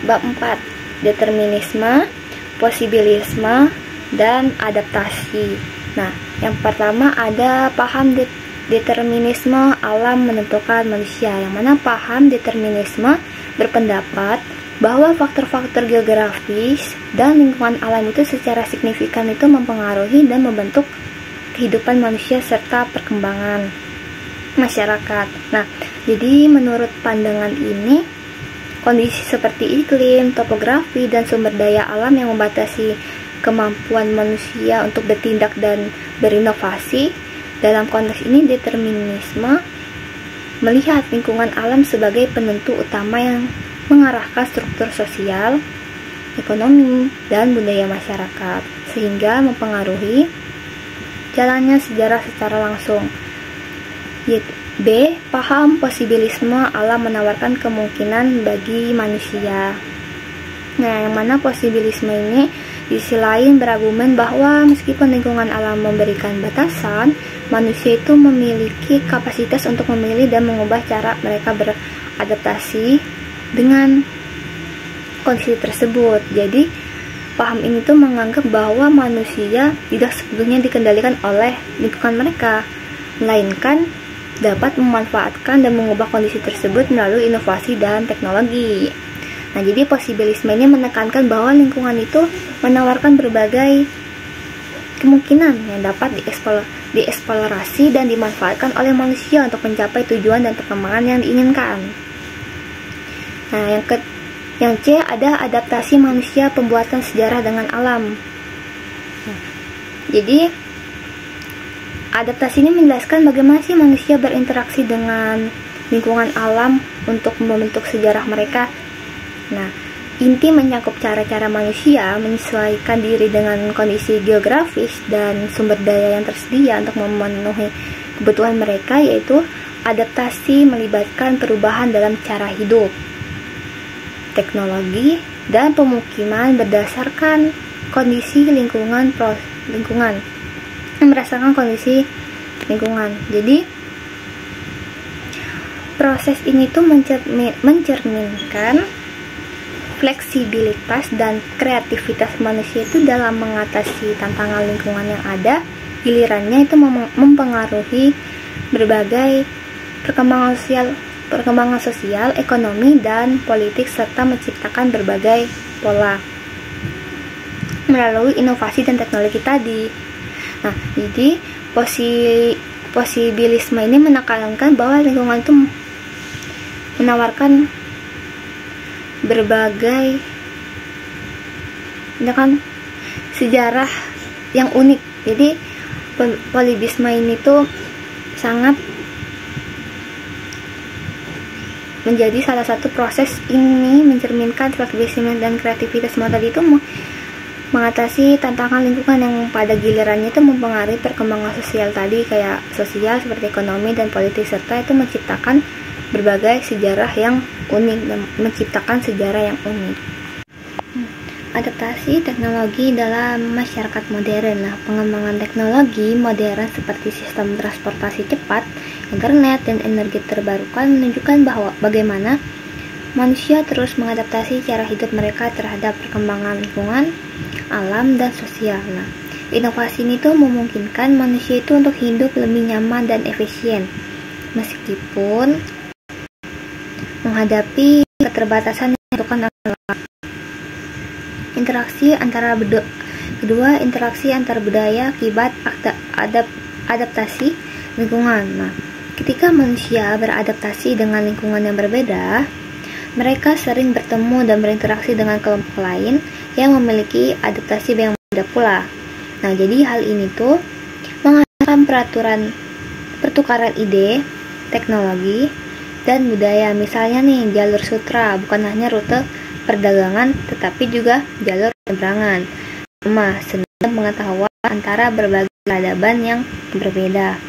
Bab 4. Determinisme, posibilisme, dan adaptasi. Nah, yang pertama ada paham determinisme alam menentukan manusia, yang mana paham determinisme berpendapat bahwa faktor-faktor geografis dan lingkungan alam itu secara signifikan itu mempengaruhi dan membentuk kehidupan manusia serta perkembangan masyarakat. Nah, jadi menurut pandangan ini, kondisi seperti iklim, topografi, dan sumber daya alam yang membatasi kemampuan manusia untuk bertindak dan berinovasi. Dalam konteks ini, determinisme melihat lingkungan alam sebagai penentu utama yang mengarahkan struktur sosial, ekonomi, dan budaya masyarakat, sehingga mempengaruhi jalannya sejarah secara langsung. B. Paham posibilisme alam menawarkan kemungkinan bagi manusia. Nah, yang mana posibilisme ini di sisi lain berargumen bahwa meskipun lingkungan alam memberikan batasan, manusia itu memiliki kapasitas untuk memilih dan mengubah cara mereka beradaptasi dengan kondisi tersebut. Jadi, paham ini tuh menganggap bahwa manusia tidak sepenuhnya dikendalikan oleh lingkungan mereka, melainkan dapat memanfaatkan dan mengubah kondisi tersebut melalui inovasi dan teknologi. Nah, jadi posibilisme ini menekankan bahwa lingkungan itu menawarkan berbagai kemungkinan yang dapat dieksplorasi dan dimanfaatkan oleh manusia untuk mencapai tujuan dan perkembangan yang diinginkan. Nah, yang C ada adaptasi manusia pembuatan sejarah dengan alam. Nah, jadi adaptasi ini menjelaskan bagaimana sih manusia berinteraksi dengan lingkungan alam untuk membentuk sejarah mereka. Nah, inti menyangkut cara-cara manusia menyesuaikan diri dengan kondisi geografis dan sumber daya yang tersedia untuk memenuhi kebutuhan mereka, yaitu adaptasi melibatkan perubahan dalam cara hidup, teknologi, dan pemukiman berdasarkan kondisi lingkungan. Merasakan kondisi lingkungan. Jadi proses ini tuh mencerminkan fleksibilitas dan kreativitas manusia itu dalam mengatasi tantangan lingkungan yang ada. Gilirannya itu mempengaruhi berbagai perkembangan sosial, ekonomi, dan politik, serta menciptakan berbagai pola melalui inovasi dan teknologi tadi. Nah, jadi posibilisme ini menekankan bahwa lingkungan itu menawarkan berbagai sejarah yang unik. Jadi posibilisme ini tuh sangat menjadi salah satu proses ini mencerminkan fleksibilitas dan kreativitas tadi itu mengatasi tantangan lingkungan yang pada gilirannya itu mempengaruhi perkembangan sosial tadi, kayak sosial seperti ekonomi dan politik, serta itu menciptakan berbagai sejarah yang unik dan menciptakan sejarah yang unik. Adaptasi teknologi dalam masyarakat modern. Nah, pengembangan teknologi modern seperti sistem transportasi cepat, internet, dan energi terbarukan menunjukkan bahwa bagaimana manusia terus mengadaptasi cara hidup mereka terhadap perkembangan lingkungan, alam, dan sosial. Nah, inovasi ini tuh memungkinkan manusia itu untuk hidup lebih nyaman dan efisien, meskipun menghadapi keterbatasan yang ditentukan oleh interaksi antar budaya akibat adaptasi lingkungan. Nah, ketika manusia beradaptasi dengan lingkungan yang berbeda, mereka sering bertemu dan berinteraksi dengan kelompok lain yang memiliki adaptasi yang berbeda pula. Nah, jadi hal ini tuh menghasilkan pertukaran ide, teknologi, dan budaya. Misalnya nih, jalur sutra bukan hanya rute perdagangan, tetapi juga jalur penyeberangan. Seni pengetahuan antara berbagai peradaban yang berbeda.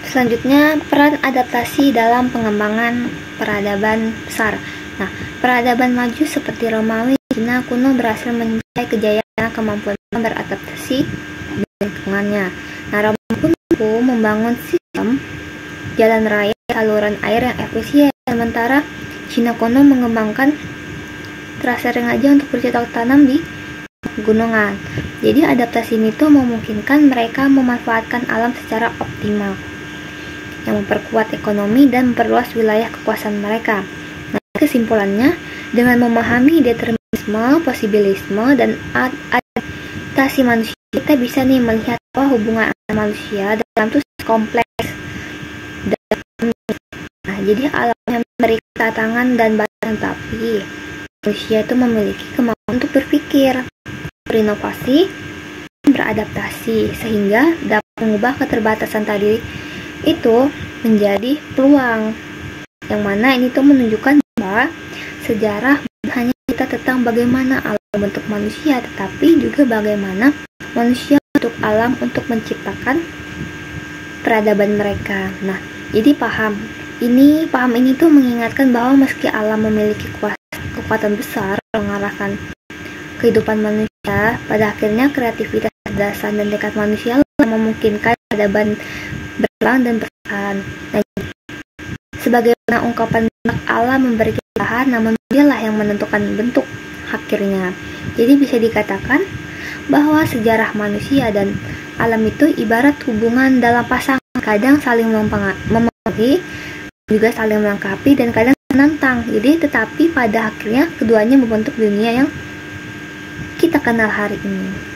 Selanjutnya, peran adaptasi dalam pengembangan peradaban besar. Nah, peradaban maju seperti Romawi, Cina kuno berhasil mencapai kejayaan kemampuan beradaptasi di lingkungannya. Nah, Roma pun mampu membangun sistem jalan raya, saluran air yang efisien, sementara Cina kuno mengembangkan terasa sengaja untuk bercocok tanam di pegunungan. Jadi adaptasi ini tuh memungkinkan mereka memanfaatkan alam secara optimal, yang memperkuat ekonomi dan memperluas wilayah kekuasaan mereka. Nah, kesimpulannya, dengan memahami determinisme, posibilisme, dan adaptasi manusia, kita bisa nih melihat bahwa hubungan manusia dalam itu kompleks. Nah, jadi alam yang memberi tantangan dan batasan, tapi manusia itu memiliki kemampuan untuk berpikir, berinovasi, beradaptasi, sehingga dapat mengubah keterbatasan tadi itu menjadi peluang. Yang mana ini tuh menunjukkan bahwa sejarah bukan hanya kita tentang bagaimana alam membentuk manusia, tetapi juga bagaimana manusia untuk alam untuk menciptakan peradaban mereka. Nah, jadi paham ini tuh mengingatkan bahwa meski alam memiliki kekuatan besar mengarahkan kehidupan manusia, pada akhirnya kreativitas, kecerdasan, dan tekad manusia yang memungkinkan peradaban berkembang dan bertahan. Nah, sebagaimana ungkapan alam memberi keindahan, namun dialah yang menentukan bentuk akhirnya. Jadi bisa dikatakan bahwa sejarah manusia dan alam itu ibarat hubungan dalam pasangan, kadang saling memenuhi, juga saling melengkapi, dan kadang menantang. Jadi tetapi pada akhirnya keduanya membentuk dunia yang kita kenal hari ini.